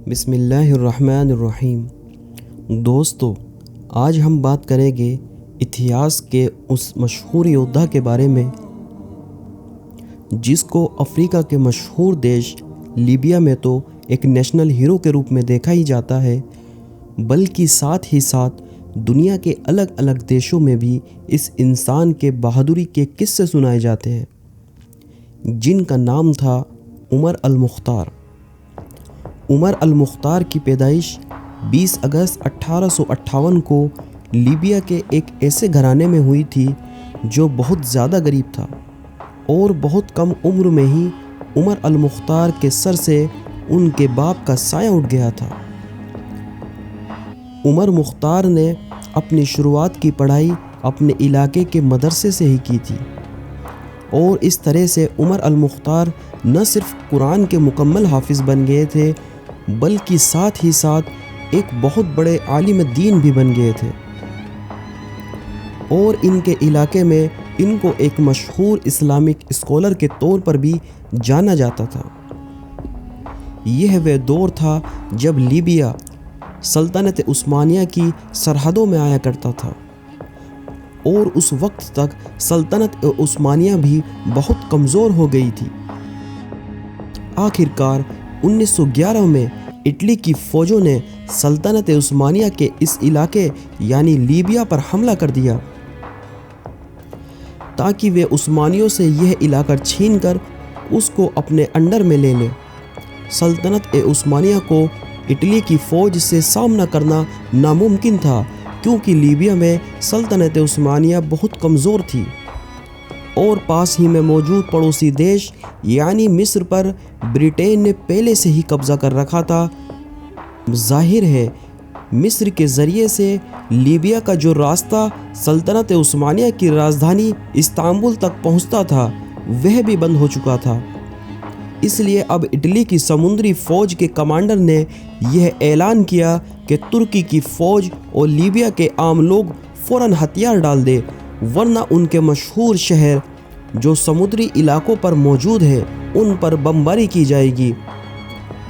بسم اللہ الرحمن الرحیم۔ دوستو، آج ہم بات کریں گے اتہاس کے اس مشہور یودھا کے بارے میں جس کو افریقہ کے مشہور دیش لیبیا میں تو ایک نیشنل ہیرو کے روپ میں دیکھا ہی جاتا ہے، بلکہ ساتھ ہی ساتھ دنیا کے الگ الگ دیشوں میں بھی اس انسان کے بہادری کے قصے سنائے جاتے ہیں، جن کا نام تھا عمر المختار۔ عمر المختار کی پیدائش 20 اگست 1858 کو لیبیا کے ایک ایسے گھرانے میں ہوئی تھی جو بہت زیادہ غریب تھا، اور بہت کم عمر میں ہی عمر المختار کے سر سے ان کے باپ کا سایہ اٹھ گیا تھا۔ عمر مختار نے اپنی شروعات کی پڑھائی اپنے علاقے کے مدرسے سے ہی کی تھی، اور اس طرح سے عمر المختار نہ صرف قرآن کے مکمل حافظ بن گئے تھے بلکہ ساتھ ہی ساتھ ایک بہت بڑے عالم دین بھی بن گئے تھے، اور ان کے علاقے میں ان کو ایک مشہور اسلامک اسکالر کے طور پر بھی جانا جاتا تھا۔ یہ وہ دور تھا جب لیبیا سلطنت عثمانیہ کی سرحدوں میں آیا کرتا تھا، اور اس وقت تک سلطنت عثمانیہ بھی بہت کمزور ہو گئی تھی۔ آخرکار 1911 میں اٹلی کی فوجوں نے سلطنت عثمانیہ کے اس علاقے یعنی لیبیا پر حملہ کر دیا تاکہ وہ عثمانیوں سے یہ علاقہ چھین کر اس کو اپنے انڈر میں لے لے۔ سلطنت عثمانیہ کو اٹلی کی فوج سے سامنا کرنا ناممکن تھا، کیونکہ لیبیا میں سلطنت عثمانیہ بہت کمزور تھی، اور پاس ہی میں موجود پڑوسی دیش یعنی مصر پر برٹین نے پہلے سے ہی قبضہ کر رکھا تھا۔ ظاہر ہے مصر کے ذریعے سے لیبیا کا جو راستہ سلطنت عثمانیہ کی راجدھانی استنبول تک پہنچتا تھا وہ بھی بند ہو چکا تھا۔ اس لیے اب اٹلی کی سمندری فوج کے کمانڈر نے یہ اعلان کیا کہ ترکی کی فوج اور لیبیا کے عام لوگ فوراً ہتھیار ڈال دے، ورنہ ان کے مشہور شہر جو سمندری علاقوں پر موجود ہے ان پر بمباری کی جائے گی۔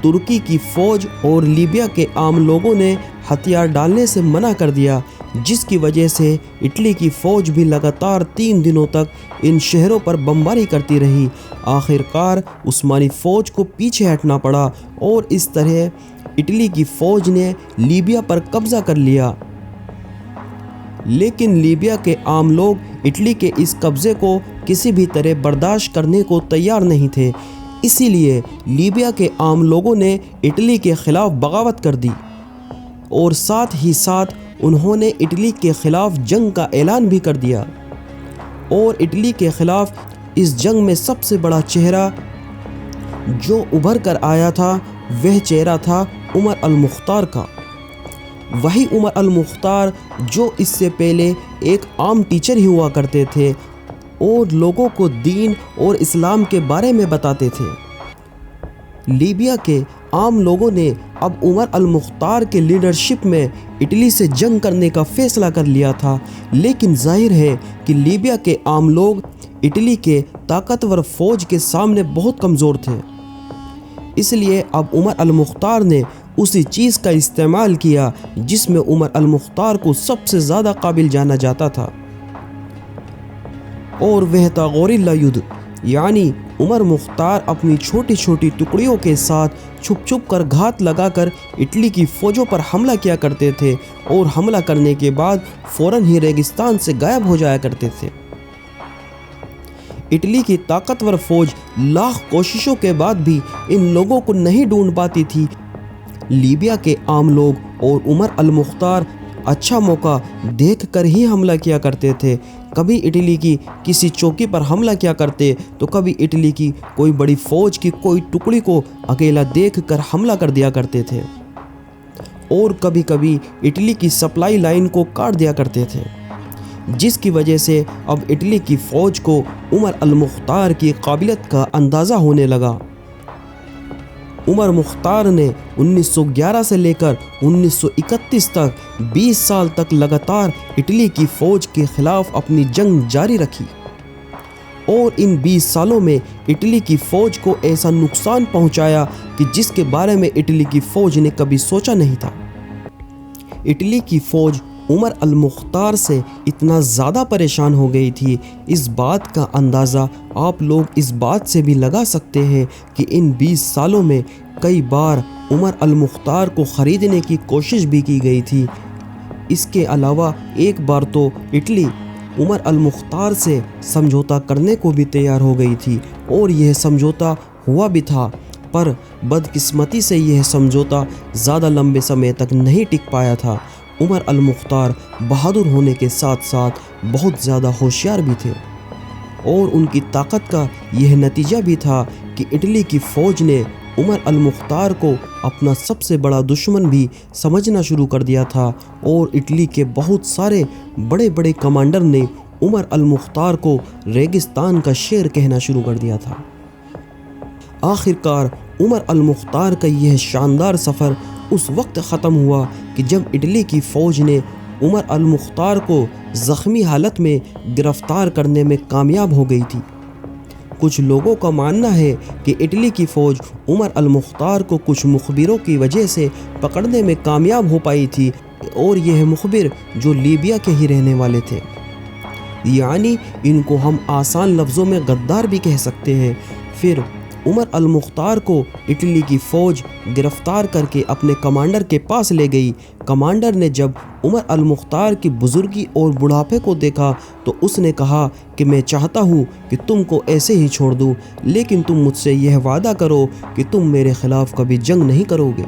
ترکی کی فوج اور لیبیا کے عام لوگوں نے ہتھیار ڈالنے سے منع کر دیا، جس کی وجہ سے اٹلی کی فوج بھی لگاتار 3 دنوں تک ان شہروں پر بمباری کرتی رہی۔ آخرکار عثمانی فوج کو پیچھے ہٹنا پڑا، اور اس طرح اٹلی کی فوج نے لیبیا پر قبضہ کر لیا۔ لیکن لیبیا کے عام لوگ اٹلی کے اس قبضے کو کسی بھی طرح برداشت کرنے کو تیار نہیں تھے، اسی لیے لیبیا کے عام لوگوں نے اٹلی کے خلاف بغاوت کر دی، اور ساتھ ہی ساتھ انہوں نے اٹلی کے خلاف جنگ کا اعلان بھی کر دیا۔ اور اٹلی کے خلاف اس جنگ میں سب سے بڑا چہرہ جو ابھر کر آیا تھا وہ چہرہ تھا عمر المختار کا۔ وہی عمر المختار جو اس سے پہلے ایک عام ٹیچر ہی ہوا کرتے تھے اور لوگوں کو دین اور اسلام کے بارے میں بتاتے تھے۔ لیبیا کے عام لوگوں نے اب عمر المختار کے لیڈرشپ میں اٹلی سے جنگ کرنے کا فیصلہ کر لیا تھا، لیکن ظاہر ہے کہ لیبیا کے عام لوگ اٹلی کے طاقتور فوج کے سامنے بہت کمزور تھے۔ اس لیے اب عمر المختار نے اسی چیز کا استعمال کیا جس میں عمر المختار کو سب سے زیادہ قابل جانا جاتا تھا، اور وہ تھا غوریلا یدھ، یعنی عمر مختار اپنی چھوٹی چھوٹی ٹکڑیوں کے ساتھ چھپ چھپ کر گھات لگا کر اٹلی کی فوجوں پر حملہ کیا کرتے تھے، اور حملہ کرنے کے بعد فوراً ہی ریگستان سے غائب ہو جایا کرتے تھے۔ اٹلی کی طاقتور فوج لاکھ کوششوں کے بعد بھی ان لوگوں کو نہیں ڈھونڈ پاتی تھی۔ لیبیا کے عام لوگ اور عمر المختار اچھا موقع دیکھ کر ہی حملہ کیا کرتے تھے، کبھی اٹلی کی کسی چوکی پر حملہ کیا کرتے تو کبھی اٹلی کی کوئی بڑی فوج کی کوئی ٹکڑی کو اکیلا دیکھ کر حملہ کر دیا کرتے تھے، اور کبھی کبھی اٹلی کی سپلائی لائن کو کاٹ دیا کرتے تھے، جس کی وجہ سے اب اٹلی کی فوج کو عمر المختار کی قابلیت کا اندازہ ہونے لگا۔ عمر مختار نے 1911 سے لے کر 1931 تک 20 سال تک لگاتار اٹلی کی فوج کے خلاف اپنی جنگ جاری رکھی، اور ان 20 سالوں میں اٹلی کی فوج کو ایسا نقصان پہنچایا کہ جس کے بارے میں اٹلی کی فوج نے کبھی سوچا نہیں تھا۔ اٹلی کی فوج عمر المختار سے اتنا زیادہ پریشان ہو گئی تھی، اس بات کا اندازہ آپ لوگ اس بات سے بھی لگا سکتے ہیں کہ ان 20 سالوں میں کئی بار عمر المختار کو خریدنے کی کوشش بھی کی گئی تھی۔ اس کے علاوہ ایک بار تو اٹلی عمر المختار سے سمجھوتا کرنے کو بھی تیار ہو گئی تھی اور یہ سمجھوتا ہوا بھی تھا، پر بدقسمتی سے یہ سمجھوتا زیادہ لمبے سمے تک نہیں ٹک پایا تھا۔ عمر المختار بہادر ہونے کے ساتھ ساتھ بہت زیادہ ہوشیار بھی تھے اور ان کی طاقت کا یہ نتیجہ بھی تھا کہ اٹلی کی فوج نے عمر المختار کو اپنا سب سے بڑا دشمن بھی سمجھنا شروع کر دیا تھا اور اٹلی کے بہت سارے بڑے بڑے کمانڈر نے عمر المختار کو ریگستان کا شیر کہنا شروع کر دیا تھا۔ آخر کار عمر المختار کا یہ شاندار سفر اس وقت ختم ہوا کہ جب اٹلی کی فوج نے عمر المختار کو زخمی حالت میں گرفتار کرنے میں کامیاب ہو گئی تھی۔ کچھ لوگوں کا ماننا ہے کہ اٹلی کی فوج عمر المختار کو کچھ مخبروں کی وجہ سے پکڑنے میں کامیاب ہو پائی تھی اور یہ مخبر جو لیبیا کے ہی رہنے والے تھے، یعنی ان کو ہم آسان لفظوں میں غدار بھی کہہ سکتے ہیں۔ پھر عمر المختار کو اٹلی کی فوج گرفتار کر کے اپنے کمانڈر کے پاس لے گئی۔ کمانڈر نے جب عمر المختار کی بزرگی اور بڑھاپے کو دیکھا تو اس نے کہا کہ میں چاہتا ہوں کہ تم کو ایسے ہی چھوڑ دوں، لیکن تم مجھ سے یہ وعدہ کرو کہ تم میرے خلاف کبھی جنگ نہیں کرو گے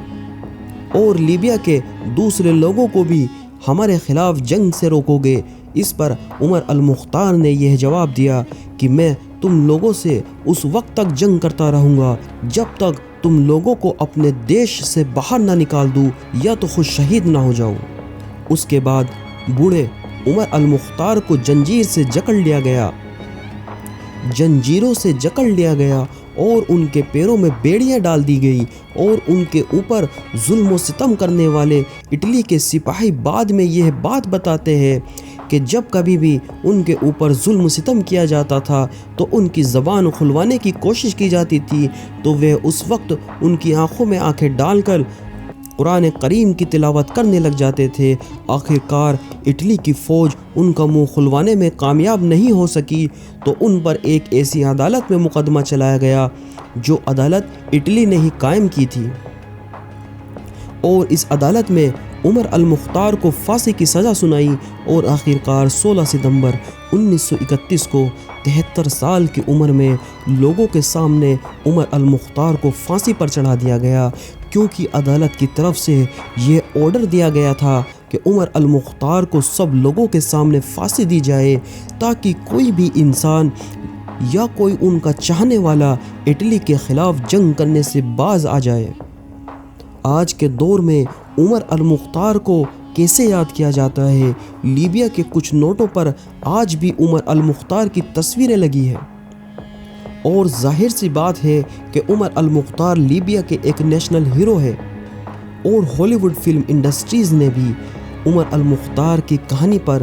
اور لیبیا کے دوسرے لوگوں کو بھی ہمارے خلاف جنگ سے روکو گے۔ اس پر عمر المختار نے یہ جواب دیا کہ میں تم لوگوں سے اس وقت تک جنگ کرتا رہوں گا جب تک تم لوگوں کو اپنے دیش سے باہر نہ نکال دوں یا تو خود شہید نہ ہو جاؤ۔ اس کے بعد بوڑھے عمر المختار کو جنجیروں سے جکڑ لیا گیا اور ان کے پیروں میں بیڑیاں ڈال دی گئی اور ان کے اوپر ظلم و ستم کرنے والے اٹلی کے سپاہی بعد میں یہ بات بتاتے ہیں کہ جب کبھی بھی ان کے اوپر ظلم و ستم کیا جاتا تھا تو ان کی زبان کھلوانے کی کوشش کی جاتی تھی تو وہ اس وقت ان کی آنکھوں میں آنکھیں ڈال کر قرآن کریم کی تلاوت کرنے لگ جاتے تھے۔ آخر کار اٹلی کی فوج ان کا منہ کھلوانے میں کامیاب نہیں ہو سکی تو ان پر ایک ایسی عدالت میں مقدمہ چلایا گیا جو عدالت اٹلی نے ہی قائم کی تھی، اور اس عدالت میں عمر المختار کو پھانسی کی سزا سنائی اور آخر کار 16 ستمبر 1931 کو 73 سال کی عمر میں لوگوں کے سامنے عمر المختار کو پھانسی پر چڑھا دیا گیا، کیونکہ عدالت کی طرف سے یہ آرڈر دیا گیا تھا کہ عمر المختار کو سب لوگوں کے سامنے پھانسی دی جائے تاکہ کوئی بھی انسان یا کوئی ان کا چاہنے والا اٹلی کے خلاف جنگ کرنے سے باز آ جائے۔ آج کے دور میں عمر المختار کو کیسے یاد کیا جاتا ہے؟ لیبیا کے کچھ نوٹوں پر آج بھی عمر المختار کی تصویریں لگی ہیں، اور ظاہر سی بات ہے کہ عمر المختار لیبیا کے ایک نیشنل ہیرو ہے، اور ہالی ووڈ فلم انڈسٹریز نے بھی عمر المختار کی کہانی پر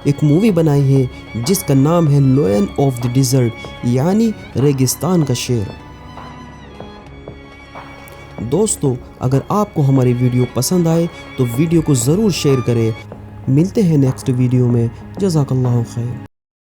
ایک مووی بنائی ہے جس کا نام ہے لائن آف دی ڈیزرٹ، یعنی ریگستان کا شیر۔ دوستو، اگر آپ کو ہماری ویڈیو پسند آئے تو ویڈیو کو ضرور شیئر کریں۔ ملتے ہیں نیکسٹ ویڈیو میں۔ جزاک اللہ خیر۔